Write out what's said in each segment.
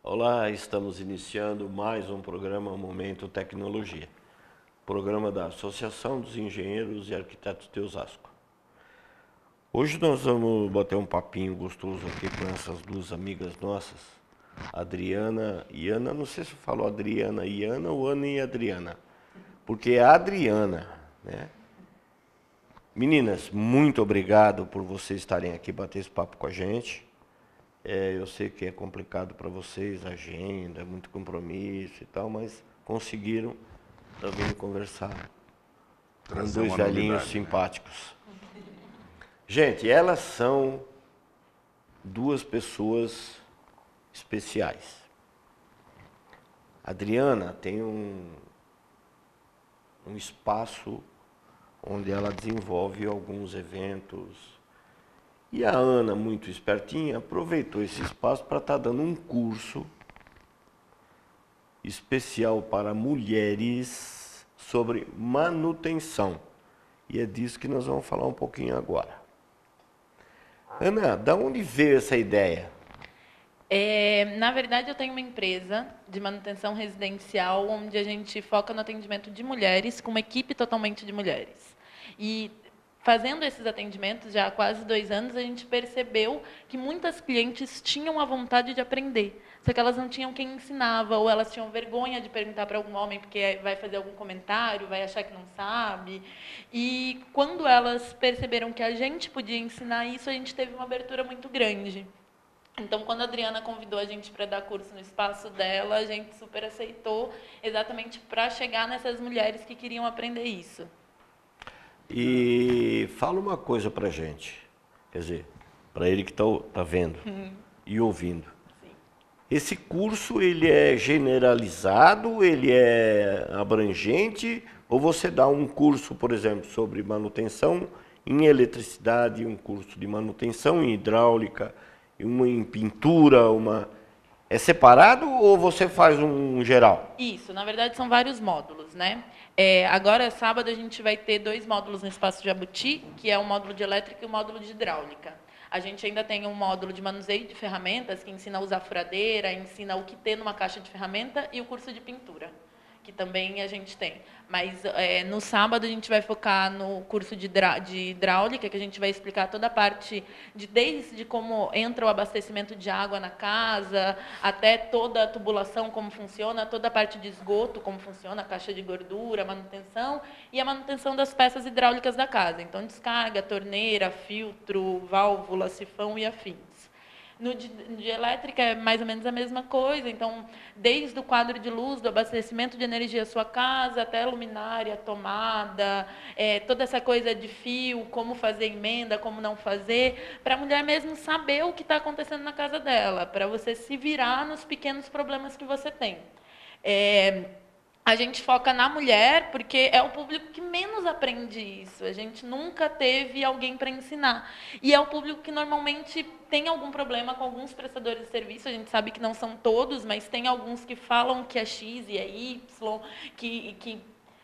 Olá, estamos iniciando mais um programa Momento Tecnologia, programa da Associação dos Engenheiros e Arquitetos de Osasco. Hoje nós vamos bater um papinho gostoso aqui com essas duas amigas nossas, Adriana e Ana. Não sei se eu falo Adriana e Ana ou Ana e Adriana, porque é a Adriana, né? Meninas, muito obrigado por vocês estarem aqui bater esse papo com a gente. Eu sei que é complicado para vocês, agenda, muito compromisso e tal, mas conseguiram também conversar com dois velhinhos simpáticos. Né? Gente, elas são duas pessoas especiais. A Adriana tem um espaço onde ela desenvolve alguns eventos. E a Ana, muito espertinha, aproveitou esse espaço para estar dando um curso especial para mulheres sobre manutenção. E é disso que nós vamos falar um pouquinho agora. Ana, da onde veio essa ideia? Na verdade, eu tenho uma empresa de manutenção residencial onde a gente foca no atendimento de mulheres, com uma equipe totalmente de mulheres. E fazendo esses atendimentos já há quase 2 anos, a gente percebeu que muitas clientes tinham a vontade de aprender, só que elas não tinham quem ensinava, ou elas tinham vergonha de perguntar para algum homem, porque vai fazer algum comentário, vai achar que não sabe. E quando elas perceberam que a gente podia ensinar isso, a gente teve uma abertura muito grande. Então, quando a Adriana convidou a gente para dar curso no espaço dela, a gente super aceitou, exatamente para chegar nessas mulheres que queriam aprender isso. E fala uma coisa pra gente, quer dizer, para ele que tá vendo e ouvindo. Sim. Esse curso, ele é generalizado, ele é abrangente, ou você dá um curso, por exemplo, sobre manutenção em eletricidade, um curso de manutenção em hidráulica, uma em pintura, uma... É separado ou você faz um geral? Isso, na verdade são vários módulos, né? Agora, sábado, a gente vai ter 2 módulos no Espaço Jabuti, que é o módulo de elétrica e o módulo de hidráulica. A gente ainda tem um módulo de manuseio de ferramentas, que ensina a usar furadeira, ensina o que ter numa caixa de ferramenta, e o curso de pintura, que também a gente tem. Mas no sábado a gente vai focar no curso de hidráulica, que a gente vai explicar toda a parte desde como entra o abastecimento de água na casa, até toda a tubulação, como funciona, toda a parte de esgoto, como funciona, a caixa de gordura, manutenção, e a manutenção das peças hidráulicas da casa. Então, descarga, torneira, filtro, válvula, sifão e afins. No de elétrica é mais ou menos a mesma coisa, então, desde o quadro de luz, do abastecimento de energia à sua casa, até a luminária, tomada, toda essa coisa de fio, como fazer emenda, como não fazer, para a mulher mesmo saber o que está acontecendo na casa dela, para você se virar nos pequenos problemas que você tem. A gente foca na mulher porque é o público que menos aprende isso. A gente nunca teve alguém para ensinar. E é o público que normalmente tem algum problema com alguns prestadores de serviço. A gente sabe que não são todos, mas tem alguns que falam que é X e é Y, que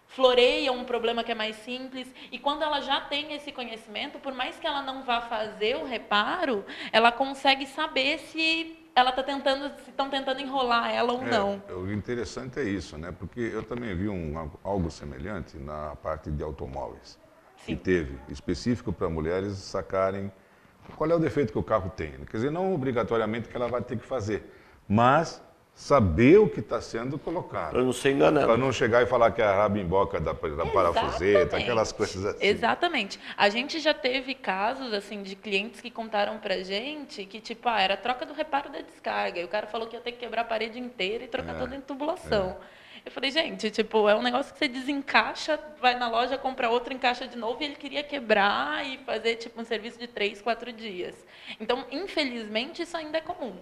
floreiam um problema que é mais simples. E quando ela já tem esse conhecimento, por mais que ela não vá fazer o reparo, ela consegue saber se ela está tentando, se estão tentando enrolar ela ou não. O interessante é isso, né? Porque eu também vi algo semelhante na parte de automóveis. Sim. Que teve, específico para mulheres sacarem qual é o defeito que o carro tem. Quer dizer, não obrigatoriamente que ela vai ter que fazer, mas saber o que está sendo colocado. Para não ser enganado. Para não chegar e falar que é a rabimboca da parafuseta, aquelas coisas assim. Exatamente. A gente já teve casos assim de clientes que contaram pra gente que tipo, era a troca do reparo da descarga. E o cara falou que ia ter que quebrar a parede inteira e trocar toda a tubulação. Eu falei, gente, tipo, é um negócio que você desencaixa, vai na loja, compra outro, encaixa de novo, e ele queria quebrar e fazer tipo um serviço de 3, 4 dias. Então, infelizmente, isso ainda é comum.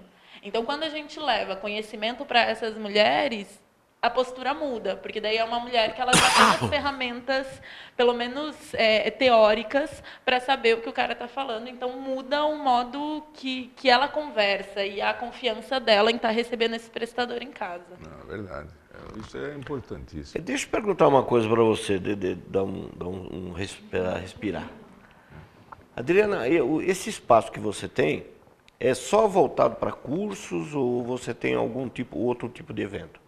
Então, quando a gente leva conhecimento para essas mulheres, a postura muda, porque daí é uma mulher que ela já tem as ferramentas, pelo menos teóricas, para saber o que o cara está falando. Então, muda o modo que ela conversa e a confiança dela em estar recebendo esse prestador em casa. Não, é verdade. Isso é importantíssimo. Deixa eu perguntar uma coisa para você, dar respirar. Adriana, esse espaço que você tem é só voltado para cursos ou você tem outro tipo de evento?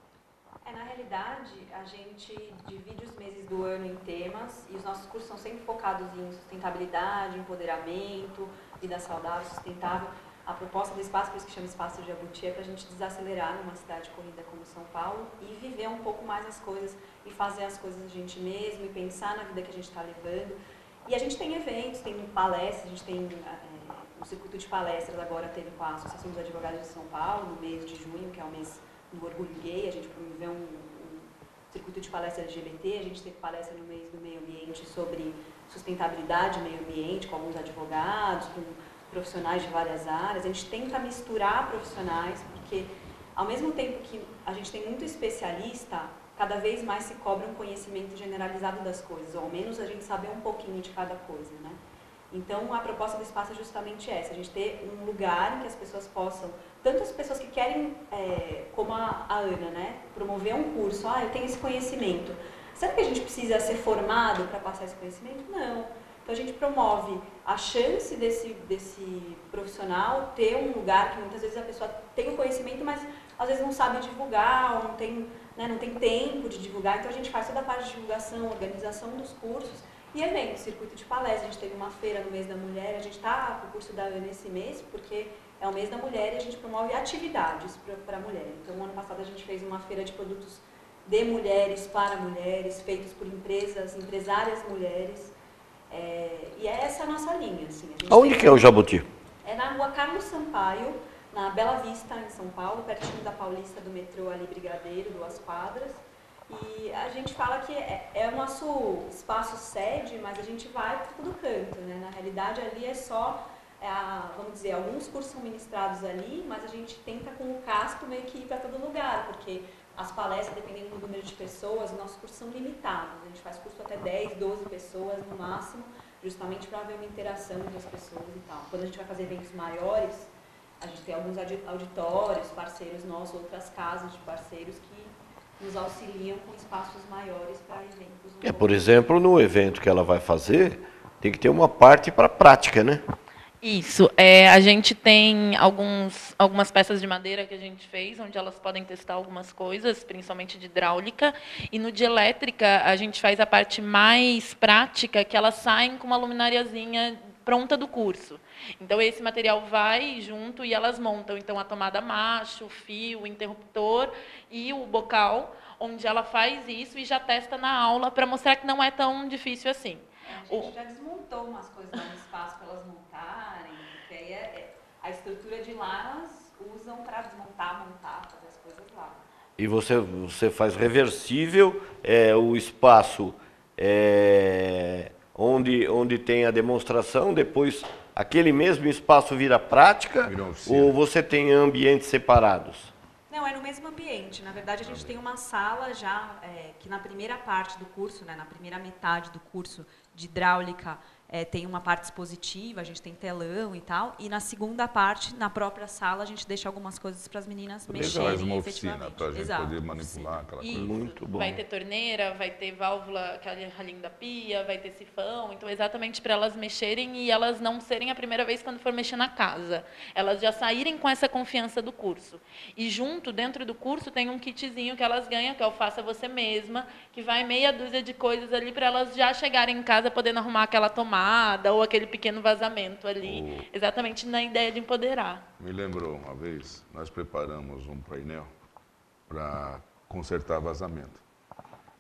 Na realidade, a gente divide os meses do ano em temas e os nossos cursos são sempre focados em sustentabilidade, empoderamento, vida saudável, sustentável. A proposta do espaço, por isso que chama Espaço Jabuti, é para a gente desacelerar numa cidade corrida como São Paulo e viver um pouco mais as coisas e fazer as coisas a gente mesmo e pensar na vida que a gente está levando. E a gente tem eventos, tem palestras, a gente tem um circuito de palestras agora teve com a Associação dos Advogados de São Paulo, no mês de junho, que é o mês do Orgulho Gay, a gente promoveu um circuito de palestra LGBT, a gente teve palestra no mês do meio ambiente sobre sustentabilidade e meio ambiente, com alguns advogados, com profissionais de várias áreas. A gente tenta misturar profissionais, porque ao mesmo tempo que a gente tem muito especialista, cada vez mais se cobra um conhecimento generalizado das coisas, ou ao menos a gente saber um pouquinho de cada coisa, né? Então, a proposta do espaço é justamente essa, a gente ter um lugar em que as pessoas possam, tanto as pessoas que querem, como a Ana, né, promover um curso, eu tenho esse conhecimento. Será que a gente precisa ser formado para passar esse conhecimento? Não. Então, a gente promove a chance desse profissional ter um lugar que muitas vezes a pessoa tem o conhecimento, mas às vezes não sabe divulgar, ou não tem tempo de divulgar. Então, a gente faz toda a parte de divulgação, organização dos cursos, e eventos, circuito de palestra. A gente teve uma feira no mês da mulher, a gente está com o curso da Ana esse mês, porque é o mês da mulher e a gente promove atividades para a mulher. Então, no ano passado a gente fez uma feira de produtos de mulheres, para mulheres, feitos por empresárias mulheres. E essa é a nossa linha. Assim. Aonde que é o Jabuti? É na rua Carlos Sampaio, na Bela Vista, em São Paulo, pertinho da Paulista, do metrô ali, Brigadeiro, 2 quadras. E a gente fala que é o nosso espaço sede, mas a gente vai para todo canto, né? Na realidade, ali é só, vamos dizer, alguns cursos são ministrados ali, mas a gente tenta com o casco meio que ir para todo lugar, porque as palestras, dependendo do número de pessoas, nossos cursos são limitados. A gente faz curso até 10, 12 pessoas no máximo, justamente para haver uma interação entre as pessoas e tal. Quando a gente vai fazer eventos maiores, a gente tem alguns auditórios, parceiros nossos, outras casas de parceiros que nos auxiliam com espaços maiores para eventos. Por exemplo, no evento que ela vai fazer, tem que ter uma parte para prática, né? Isso. A gente tem algumas peças de madeira que a gente fez, onde elas podem testar algumas coisas, principalmente de hidráulica. E no de elétrica, a gente faz a parte mais prática, que elas saem com uma luminariazinha pronta do curso. Então, esse material vai junto e elas montam, então, a tomada macho, o fio, o interruptor e o bocal, onde ela faz isso e já testa na aula para mostrar que não é tão difícil assim. A gente já desmontou umas coisas lá no espaço para elas montarem, que aí a estrutura de lá elas usam para desmontar, montar, fazer as coisas lá. E você faz reversível o espaço onde tem a demonstração, depois aquele mesmo espaço vira prática, ou você tem ambientes separados? Não, é no mesmo ambiente. Na verdade, a gente tem uma sala já, que na primeira parte do curso, né, na primeira metade do curso de hidráulica, tem uma parte expositiva, a gente tem telão e tal, e na segunda parte, na própria sala, a gente deixa algumas coisas para as meninas mexerem mais uma oficina efetivamente. para a gente Exato, poder manipular aquela coisa. Muito bom. Vai ter torneira, vai ter válvula, aquele ralinho da pia, vai ter sifão, então exatamente para elas mexerem e elas não serem a primeira vez quando for mexer na casa. Elas já saírem com essa confiança do curso. E junto, dentro do curso, tem um kitzinho que elas ganham, que é o Faça Você Mesma, que vai meia dúzia de coisas ali para elas já chegarem em casa podendo arrumar aquela tomada ou aquele pequeno vazamento ali, exatamente na ideia de empoderar. Me lembrou uma vez, nós preparamos um painel para consertar vazamento.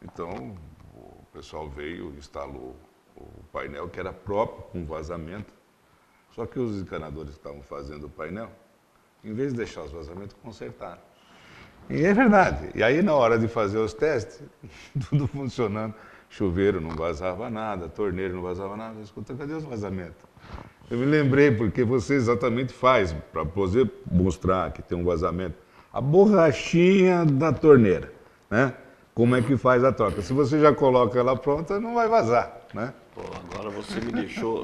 Então, o pessoal veio, instalou o painel que era próprio com vazamento, só que os encanadores que estavam fazendo o painel, em vez de deixar os vazamentos, consertaram. E é verdade. E aí, na hora de fazer os testes, tudo funcionando, chuveiro não vazava nada, torneira não vazava nada. Escuta, cadê os vazamentos? Eu me lembrei, porque você exatamente faz, para poder mostrar que tem um vazamento, a borrachinha da torneira, né? Como é que faz a troca? Se você já coloca ela pronta, não vai vazar, né? Pô, agora você me deixou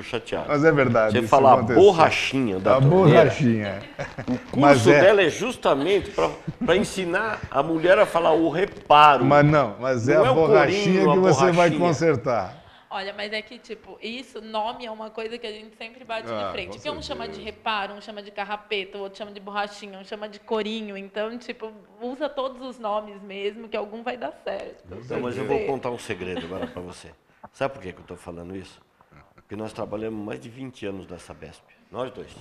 chateado. Mas é verdade. Você fala a borrachinha da torneira. A borrachinha. O curso dela é justamente para ensinar a mulher a falar o reparo. Mas não é a borrachinha que você vai consertar. Olha, mas é que, tipo, isso, nome é uma coisa que a gente sempre bate de frente. com Porque um chama de certeza. reparo, um chama de carrapeta, o outro chama de borrachinha, um chama de corinho. Então, tipo, usa todos os nomes mesmo, que algum vai dar certo. Então, mas eu vou contar um segredo agora para você. Sabe por que eu estou falando isso? Porque nós trabalhamos mais de 20 anos na Sabesp, nós dois.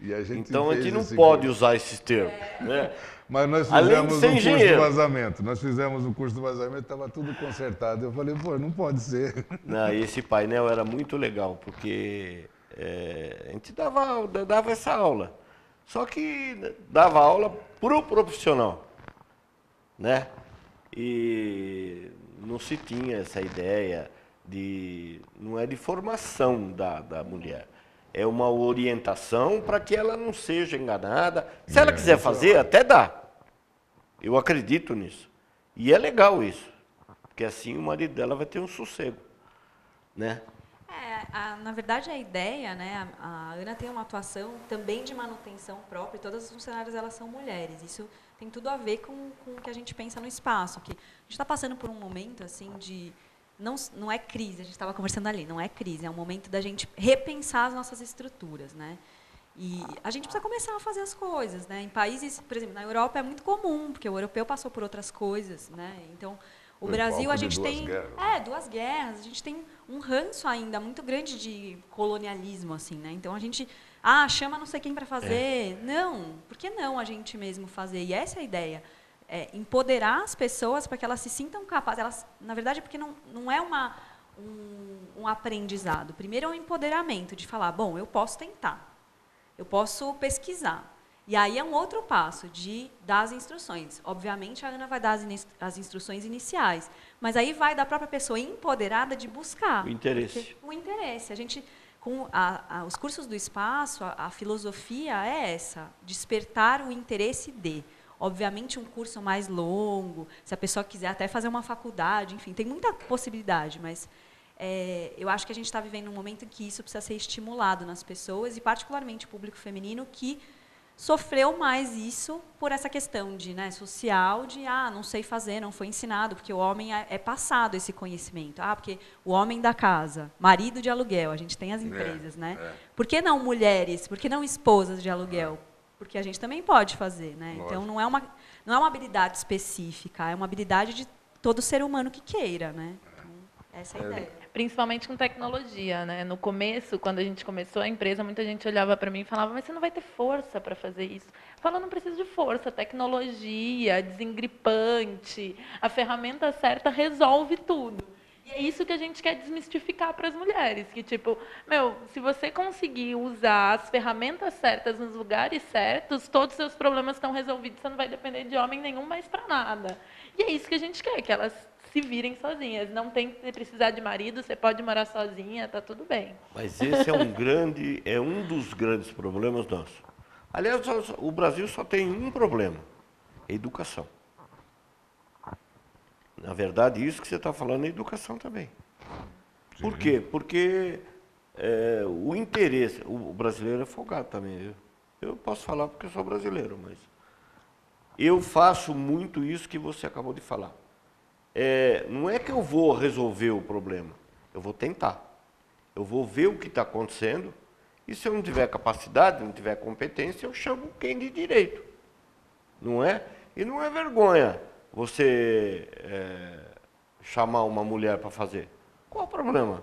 E a gente Então a fez gente não esse pode curso. usar esses termos. Né? Mas nós Além de fizemos ser um curso de engenheiro. vazamento. Nós fizemos um curso de vazamento, estava tudo consertado. Eu falei, pô, não pode ser. Não, esse painel era muito legal, porque a gente dava essa aula. Só que dava aula para o profissional. Né? E não se tinha essa ideia de... Não é de formação da mulher. É uma orientação para que ela não seja enganada. Se ela quiser fazer, até dá. Eu acredito nisso. E é legal isso. Porque assim o marido dela vai ter um sossego. Né? Na verdade, a ideia, né, a Ana tem uma atuação também de manutenção própria, e todas as funcionárias elas são mulheres. Isso tem tudo a ver com o que a gente pensa no espaço. Que a gente está passando por um momento assim de... Não é crise, a gente estava conversando ali, não é crise, é um momento da gente repensar as nossas estruturas, né? E a gente precisa começar a fazer as coisas, né? Em países, por exemplo, na Europa é muito comum, porque o europeu passou por outras coisas, né? Então, o Brasil a gente tem 2 guerras, a gente tem um ranço ainda muito grande de colonialismo, assim, né? Então a gente chama não sei quem para fazer, não, por que não a gente mesmo fazer? E essa é a ideia. Empoderar as pessoas para que elas se sintam capazes. Elas, na verdade, porque não é um aprendizado. Primeiro é um empoderamento, de falar, bom, eu posso tentar, eu posso pesquisar. E aí é um outro passo, de dar as instruções. Obviamente, a Ana vai dar as instruções iniciais, mas aí vai da própria pessoa empoderada de buscar. O interesse. O interesse. A gente, com os cursos do espaço, a filosofia é essa, despertar o interesse de... Obviamente, um curso mais longo, se a pessoa quiser até fazer uma faculdade, enfim, tem muita possibilidade, mas eu acho que a gente está vivendo um momento em que isso precisa ser estimulado nas pessoas, e particularmente o público feminino, que sofreu mais isso por essa questão de, né, social, de não sei fazer, não foi ensinado, porque o homem é passado esse conhecimento. Porque o homem da casa, marido de aluguel, a gente tem as empresas, né? Por que não mulheres? Por que não esposas de aluguel? Porque a gente também pode fazer, né? Então não é uma habilidade específica, é uma habilidade de todo ser humano que queira, né? Então, essa é a ideia. Principalmente com tecnologia, né? No começo, quando a gente começou a empresa, muita gente olhava para mim e falava, mas você não vai ter força para fazer isso. Eu falo, não preciso de força, tecnologia, desengripante, a ferramenta certa resolve tudo. E é isso que a gente quer desmistificar para as mulheres, que tipo, se você conseguir usar as ferramentas certas nos lugares certos, todos os seus problemas estão resolvidos, você não vai depender de homem nenhum mais para nada. E é isso que a gente quer, que elas se virem sozinhas. Não tem que precisar de marido, você pode morar sozinha, tá tudo bem. Mas esse é um dos grandes problemas nossos. Aliás, o Brasil só tem um problema, educação. Na verdade, isso que você está falando é educação também. Por quê? Porque o interesse... O brasileiro é folgado também. Eu posso falar porque eu sou brasileiro, mas... Eu faço muito isso que você acabou de falar. Não é que eu vou resolver o problema. Eu vou tentar. Eu vou ver o que está acontecendo. E se eu não tiver capacidade, não tiver competência, eu chamo quem de direito. Não é? E não é vergonha você chamar uma mulher para fazer. Qual o problema?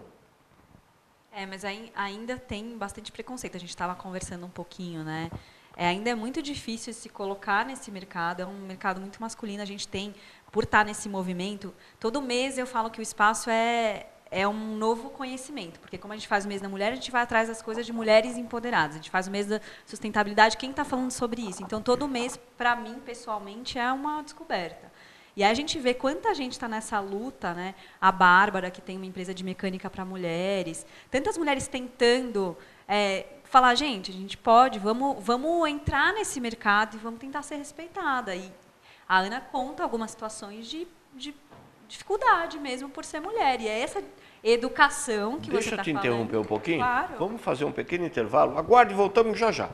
Mas ainda tem bastante preconceito. A gente estava conversando um pouquinho, né? Ainda é muito difícil se colocar nesse mercado. É um mercado muito masculino. A gente tem, por estar nesse movimento, todo mês eu falo que o espaço é um novo conhecimento, porque como a gente faz o mês da mulher, a gente vai atrás das coisas de mulheres empoderadas. A gente faz o mês da sustentabilidade, quem está falando sobre isso? Então, todo mês, para mim, pessoalmente, é uma descoberta. E aí a gente vê quanta gente está nessa luta, né? A Bárbara, que tem uma empresa de mecânica para mulheres, tantas mulheres tentando falar, gente, a gente pode, vamos entrar nesse mercado e vamos tentar ser respeitada. E a Ana conta algumas situações de dificuldade mesmo por ser mulher. E é essa educação que você está falando. Deixa eu te interromper um pouquinho. Claro. Vamos fazer um pequeno intervalo. Aguarde, voltamos já já.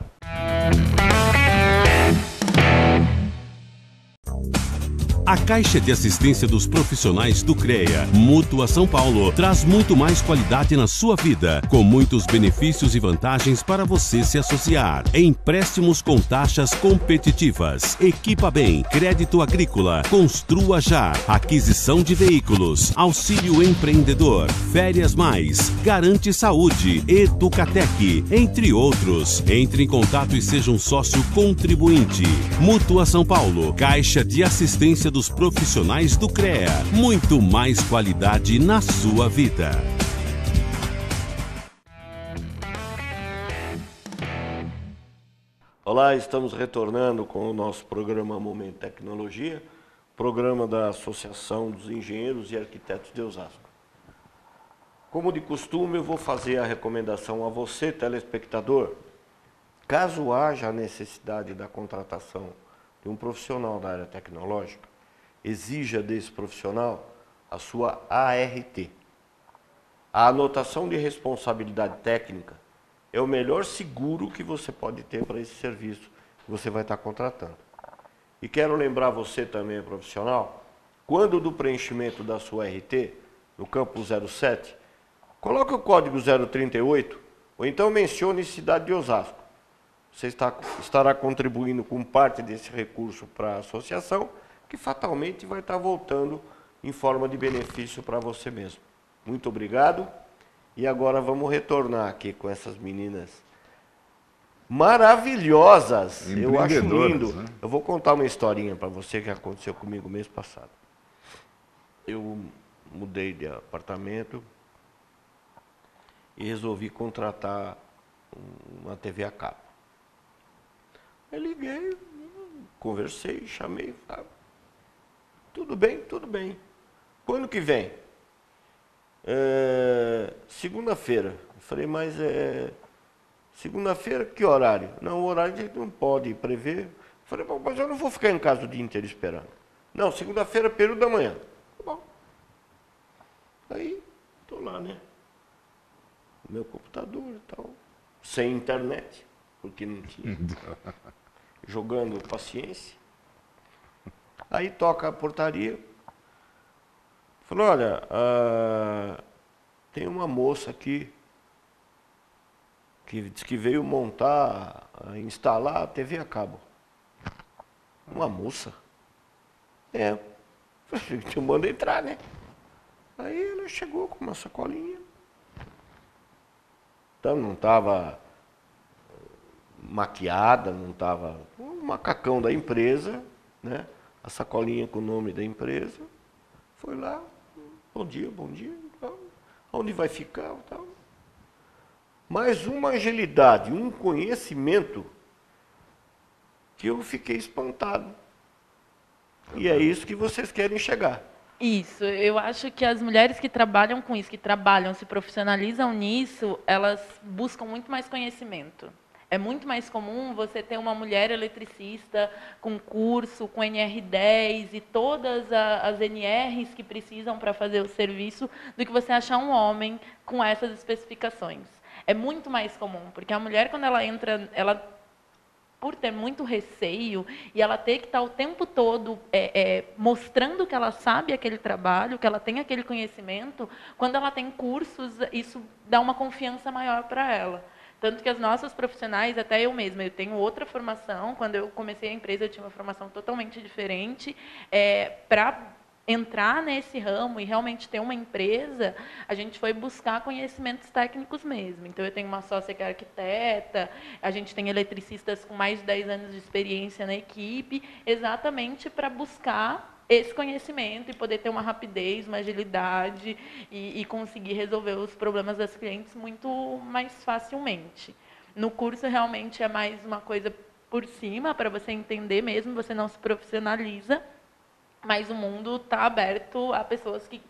A Caixa de Assistência dos Profissionais do CREA, Mútua São Paulo, traz muito mais qualidade na sua vida, com muitos benefícios e vantagens para você se associar. Empréstimos com taxas competitivas, Equipa Bem, crédito agrícola, Construa Já, aquisição de veículos, auxílio empreendedor, Férias Mais, Garante Saúde, Educatec, entre outros. Entre em contato e seja um sócio contribuinte. Mútua São Paulo, Caixa de Assistência dos Profissionais do CREA. Muito mais qualidade na sua vida. Olá, estamos retornando com o nosso programa Momento Tecnologia, programa da Associação dos Engenheiros e Arquitetos de Osasco. Como de costume, eu vou fazer a recomendação a você, telespectador. Caso haja a necessidade da contratação de um profissional da área tecnológica, exija desse profissional a sua ART. A anotação de responsabilidade técnica é o melhor seguro que você pode ter para esse serviço que você vai estar contratando. E quero lembrar você também, profissional, quando do preenchimento da sua RT, no campo 07, coloque o código 038 ou então mencione cidade de Osasco. Você estará contribuindo com parte desse recurso para a associação, que fatalmente vai estar voltando em forma de benefício para você mesmo. Muito obrigado. E agora vamos retornar aqui com essas meninas maravilhosas. Eu acho lindo. Né? Eu vou contar uma historinha para você que aconteceu comigo mês passado. Eu mudei de apartamento e resolvi contratar uma TV a cabo. Eu liguei, conversei, chamei, falei, tudo bem, tudo bem. Quando que vem? Segunda-feira. Eu falei, mas segunda-feira que horário? Não, o horário a gente não pode prever. Eu falei, bom, mas eu não vou ficar em casa o dia inteiro esperando. Não, segunda-feira, período da manhã. Tá bom. Aí, estou lá, né? Meu computador e tal, sem internet, porque não tinha. Jogando paciência. Aí toca a portaria. Falou, olha, tem uma moça aqui que diz que veio montar, instalar a TV a cabo. Uma moça? É. Eu mando entrar, né? Aí ela chegou com uma sacolinha. Então não estava maquiada, não estava um macacão da empresa, né? A sacolinha com o nome da empresa. Foi lá, bom dia, tal. Onde vai ficar, tal. Mas uma agilidade, um conhecimento que eu fiquei espantado. E é isso que vocês querem chegar. Isso, eu acho que as mulheres que trabalham com isso, que trabalham, se profissionalizam nisso, elas buscam muito mais conhecimento. É muito mais comum você ter uma mulher eletricista com curso, com NR10 e todas as NRs que precisam para fazer o serviço, do que você achar um homem com essas especificações. É muito mais comum, porque a mulher, quando ela entra, ela, por ter muito receio e ela ter que estar o tempo todo mostrando que ela sabe aquele trabalho, que ela tem aquele conhecimento, quando ela tem cursos, isso dá uma confiança maior para ela. Tanto que as nossas profissionais, até eu mesma, eu tenho outra formação. Quando eu comecei a empresa, eu tinha uma formação totalmente diferente. Para entrar nesse ramo e realmente ter uma empresa, a gente foi buscar conhecimentos técnicos mesmo. Então, eu tenho uma sócia que é arquiteta, a gente tem eletricistas com mais de 10 anos de experiência na equipe, exatamente para buscar esse conhecimento e poder ter uma rapidez, uma agilidade e conseguir resolver os problemas das clientes muito mais facilmente. No curso, realmente, é mais uma coisa por cima, para você entender mesmo, você não se profissionaliza, mas o mundo está aberto a pessoas que...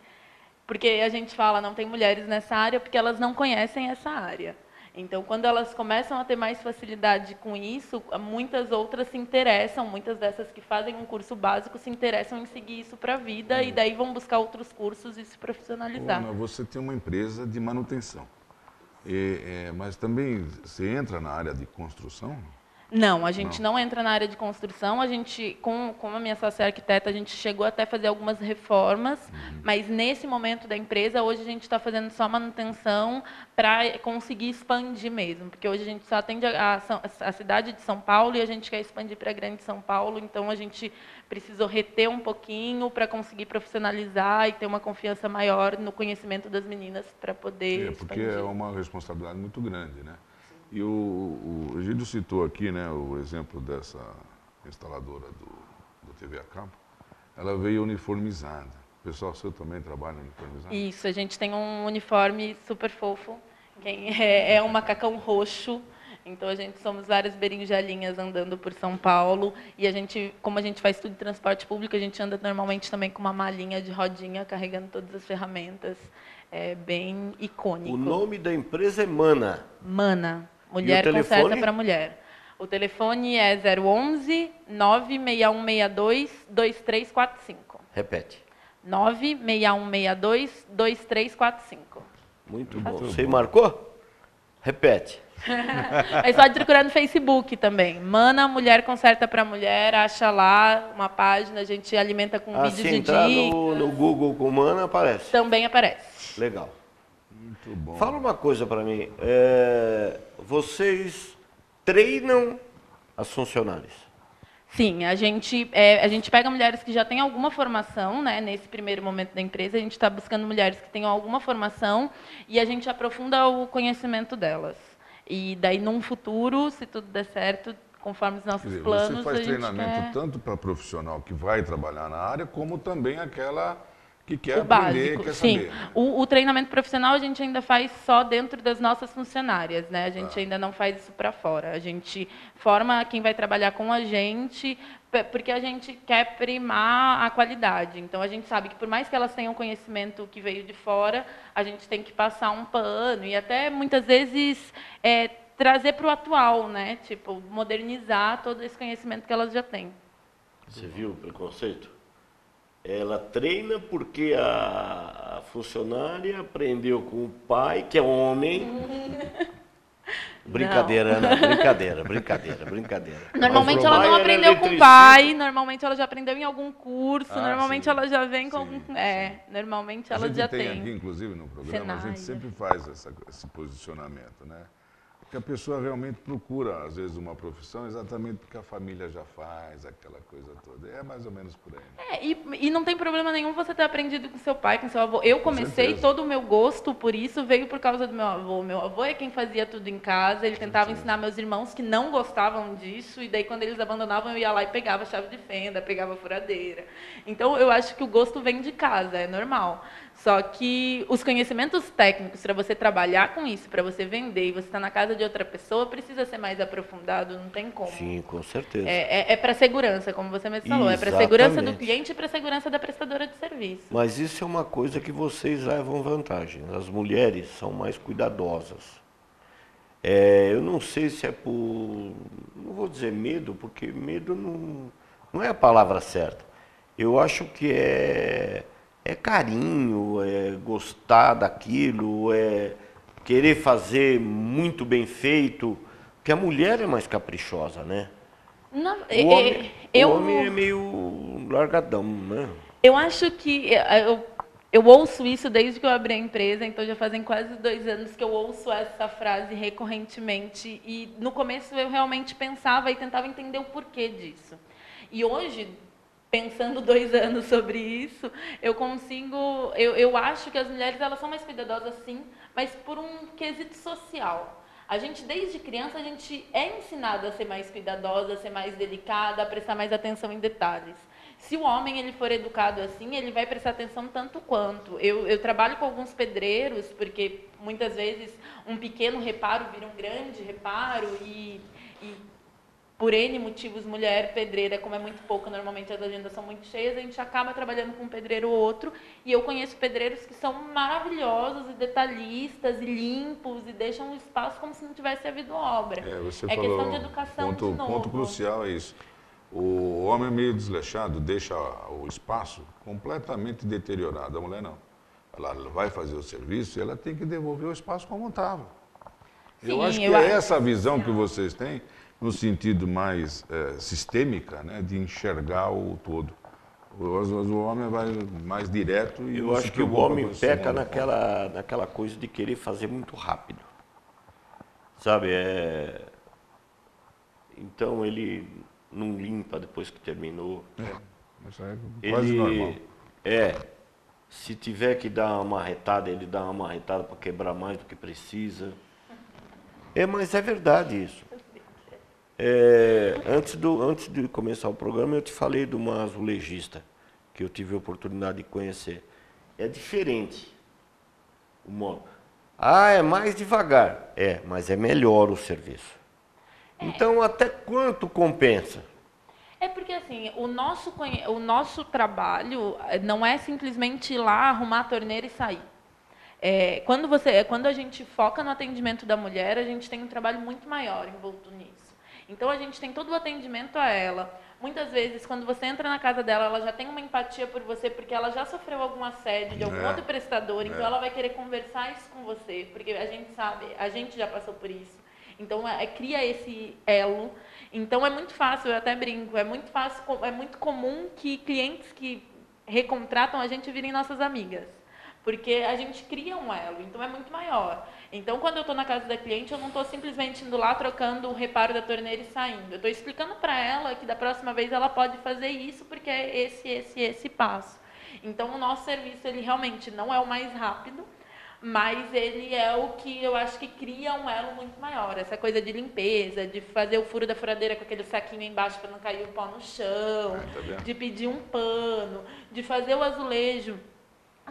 Porque a gente fala, não tem mulheres nessa área, porque elas não conhecem essa área. Então, quando elas começam a ter mais facilidade com isso, muitas outras se interessam, muitas dessas que fazem um curso básico se interessam em seguir isso para a vida e daí vão buscar outros cursos e se profissionalizar. Ana, você tem uma empresa de manutenção, mas também você entra na área de construção? Não, a gente não entra na área de construção. A gente, com a minha sócia arquiteta, a gente chegou até a fazer algumas reformas, mas nesse momento da empresa, hoje a gente está fazendo só manutenção para conseguir expandir mesmo, porque hoje a gente só atende a cidade de São Paulo e a gente quer expandir para a Grande São Paulo, então a gente precisou reter um pouquinho para conseguir profissionalizar e ter uma confiança maior no conhecimento das meninas para poder porque expandir. é uma responsabilidade muito grande, né? E o Egídio citou aqui, né, o exemplo dessa instaladora do TV a cabo. Ela veio uniformizada. O pessoal seu também trabalha uniformizado? Isso, a gente tem um uniforme super fofo, é um macacão roxo, então a gente somos várias berinjelinhas andando por São Paulo, e a gente, como a gente faz tudo de transporte público, a gente anda normalmente também com uma malinha de rodinha, carregando todas as ferramentas, é bem icônico. O nome da empresa é Mana. Mana, mulher conserta para mulher. O telefone é 011 96162 2345. Repete. 96162 2345. Muito bom. Você marcou? Repete. Mas pode procurar no Facebook também. Mana, mulher conserta para mulher, acha lá uma página, a gente alimenta com vídeos Se de entrar dicas. no Google com Mana, aparece. Também aparece. Legal. Muito bom. Fala uma coisa para mim. Vocês treinam as funcionárias? Sim, a gente pega mulheres que já têm alguma formação, né? Nesse primeiro momento da empresa, a gente está buscando mulheres que tenham alguma formação e a gente aprofunda o conhecimento delas. E daí, num futuro, se tudo der certo, conforme os nossos Quer dizer, planos, você faz a gente treinamento quer... tanto para profissional que vai trabalhar na área, como também aquela que quer O aprender, básico, quer sim. saber. Né? O treinamento profissional a gente ainda faz só dentro das nossas funcionárias, né? A gente ainda não faz isso para fora. A gente forma quem vai trabalhar com a gente, porque a gente quer primar a qualidade. Então, a gente sabe que, por mais que elas tenham conhecimento que veio de fora, a gente tem que passar um pano e até, muitas vezes, trazer para o atual, né? Tipo, modernizar todo esse conhecimento que elas já têm. Você viu o preconceito? Ela treina porque a funcionária aprendeu com o pai, que é homem. Brincadeira, não. Brincadeira. Normalmente ela não pai era aprendeu com o eletricista. pai, normalmente ela já aprendeu em algum curso, normalmente sim. ela já vem com Sim, algum... sim. normalmente A ela gente já tem tem. aqui, inclusive, no programa, a Senai, gente sempre faz esse posicionamento, né? Porque a pessoa realmente procura, às vezes, uma profissão exatamente porque a família já faz, aquela coisa toda. É mais ou menos por aí. Né? E não tem problema nenhum você ter aprendido com seu pai, com seu avô. Eu comecei, certeza. todo o meu gosto por isso veio por causa do meu avô. Meu avô é quem fazia tudo em casa, ele tentava ensinar meus irmãos que não gostavam disso, e daí quando eles abandonavam eu ia lá e pegava chave de fenda, pegava furadeira. Então eu acho que o gosto vem de casa, é normal. Só que os conhecimentos técnicos para você trabalhar com isso, para você vender e você está na casa de outra pessoa, precisa ser mais aprofundado, não tem como. Sim, com certeza. É para segurança, como você mesmo falou. É para segurança do Exatamente. cliente e para segurança da prestadora de serviço. Mas isso é uma coisa que vocês levam vantagem. As mulheres são mais cuidadosas. Eu não sei se é por... Não vou dizer medo, porque medo não é a palavra certa. Eu acho que é carinho, é gostar daquilo, é querer fazer muito bem feito, porque a mulher é mais caprichosa, né? Não, O homem é meio largadão, né? Eu acho que eu ouço isso desde que eu abri a empresa, então já fazem quase 2 anos que eu ouço essa frase recorrentemente, e no começo eu realmente pensava e tentava entender o porquê disso. E hoje, pensando 2 anos sobre isso, eu acho que as mulheres elas são mais cuidadosas sim, mas por um quesito social. A gente, desde criança, a gente é ensinada a ser mais cuidadosa, a ser mais delicada, a prestar mais atenção em detalhes. Se o homem ele for educado assim, ele vai prestar atenção tanto quanto. Eu trabalho com alguns pedreiros, porque muitas vezes um pequeno reparo vira um grande reparo e por N motivos, mulher pedreira, como é muito pouco, normalmente as agendas são muito cheias, a gente acaba trabalhando com um pedreiro ou outro, e eu conheço pedreiros que são maravilhosos e detalhistas e limpos e deixam o espaço como se não tivesse havido obra. Você é falou, questão de educação de novo. Ponto crucial é isso. O homem é meio desleixado, deixa o espaço completamente deteriorado. A mulher não. Ela vai fazer o serviço e ela tem que devolver o espaço como estava. Eu acho que é essa visão que vocês têm no sentido mais sistêmica, né, de enxergar o todo. O homem vai mais direto e Eu acho que o homem peca naquela coisa de querer fazer muito rápido. Sabe, então ele não limpa depois que terminou. Isso é quase normal. Se tiver que dar uma marretada, ele dá uma marretada para quebrar mais do que precisa. Mas é verdade isso. Antes de começar o programa, eu te falei de uma azulejista que eu tive a oportunidade de conhecer. É diferente o modo. É mais devagar. Mas é melhor o serviço. Então, até quanto compensa? Porque assim, o nosso trabalho não é simplesmente ir lá, arrumar a torneira e sair. Quando a gente foca no atendimento da mulher, a gente tem um trabalho muito maior envolto nisso. Então, a gente tem todo o atendimento a ela. Muitas vezes, quando você entra na casa dela, ela já tem uma empatia por você, porque ela já sofreu algum assédio de algum outro prestador, então ela vai querer conversar isso com você, porque a gente sabe, a gente já passou por isso. Então, cria esse elo. Então, é muito fácil, eu até brinco, é muito comum que clientes que recontratam a gente virem nossas amigas. Porque a gente cria um elo, então é muito maior. Então, quando eu estou na casa da cliente, eu não estou simplesmente indo lá, trocando o reparo da torneira e saindo. Eu estou explicando para ela que da próxima vez ela pode fazer isso, porque é esse passo. Então, o nosso serviço, ele realmente não é o mais rápido, mas ele é o que eu acho que cria um elo muito maior. Essa coisa de limpeza, de fazer o furo da furadeira com aquele saquinho embaixo para não cair o pó no chão, de pedir um pano, de fazer o azulejo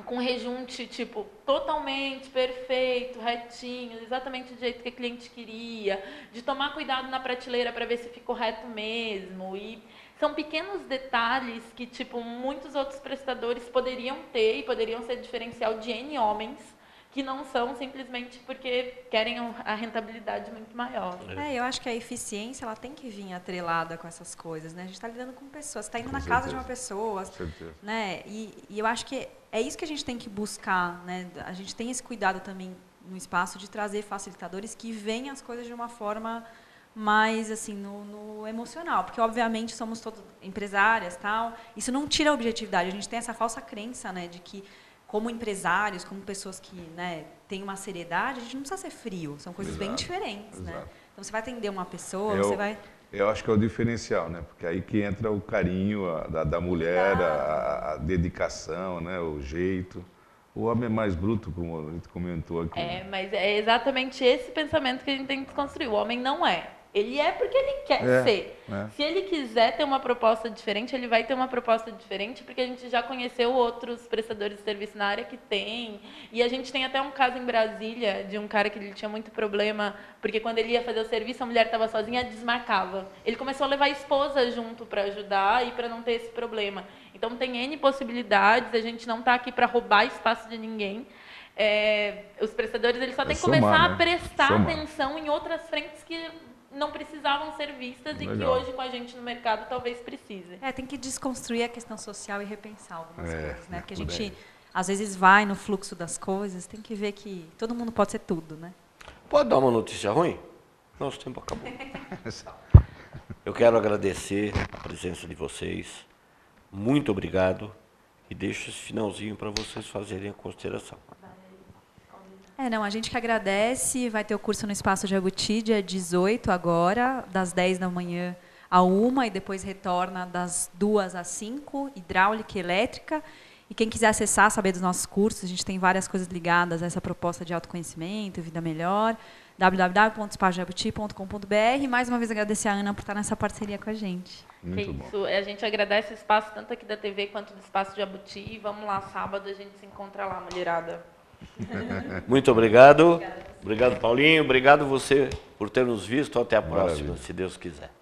com rejunte, tipo, totalmente perfeito, retinho, exatamente do jeito que a cliente queria, de tomar cuidado na prateleira para ver se ficou reto mesmo. E são pequenos detalhes que, tipo, muitos outros prestadores poderiam ter e poderiam ser diferencial de N homens, que não são simplesmente porque querem a rentabilidade muito maior. Eu acho que a eficiência ela tem que vir atrelada com essas coisas, né? A gente está lidando com pessoas, você está indo na casa de uma pessoa, né? E eu acho que é isso que a gente tem que buscar, né? A gente tem esse cuidado também no espaço de trazer facilitadores que veem as coisas de uma forma mais assim no emocional, porque obviamente somos todos empresárias, tal. Isso não tira a objetividade. A gente tem essa falsa crença, né, de que como empresários, como pessoas que, né, têm uma seriedade, a gente não precisa ser frio, são coisas bem diferentes, né? Então você vai atender uma pessoa, Eu acho que é o diferencial, né? Porque aí que entra o carinho da mulher, a dedicação, né, o jeito. O homem é mais bruto, como a gente comentou aqui. Mas é exatamente esse pensamento que a gente tem que desconstruir. O homem não é. Ele é porque ele quer ser. Se ele quiser ter uma proposta diferente, ele vai ter uma proposta diferente, porque a gente já conheceu outros prestadores de serviço na área que tem. E a gente tem até um caso em Brasília de um cara que ele tinha muito problema, porque quando ele ia fazer o serviço, a mulher estava sozinha, desmarcava. Ele começou a levar a esposa junto para ajudar e para não ter esse problema. Então, tem N possibilidades, a gente não está aqui para roubar espaço de ninguém. Os prestadores eles só têm que começar a prestar atenção em outras frentes que não precisavam ser vistas e que hoje com a gente no mercado talvez precise. Tem que desconstruir a questão social e repensar algumas coisas, né? Porque a gente às vezes vai no fluxo das coisas, tem que ver que todo mundo pode ser tudo, né? Pode dar uma notícia ruim? Nosso tempo acabou. Eu quero agradecer a presença de vocês. Muito obrigado. E deixo esse finalzinho para vocês fazerem a consideração. A gente que agradece, vai ter o curso no Espaço Jabuti, dia 18 agora, das 10 da manhã à 1 e depois retorna das 2 às 5, hidráulica e elétrica. E quem quiser acessar, saber dos nossos cursos, a gente tem várias coisas ligadas a essa proposta de autoconhecimento, vida melhor, www.espaçojabuti.com.br. Mais uma vez agradecer a Ana por estar nessa parceria com a gente. Muito bom. Isso, a gente agradece o espaço tanto aqui da TV quanto do Espaço Jabuti. E vamos lá, sábado a gente se encontra lá, mulherada. Muito obrigado. Obrigado, Paulinho. Obrigado você por ter nos visto. Até a próxima, se Deus quiser.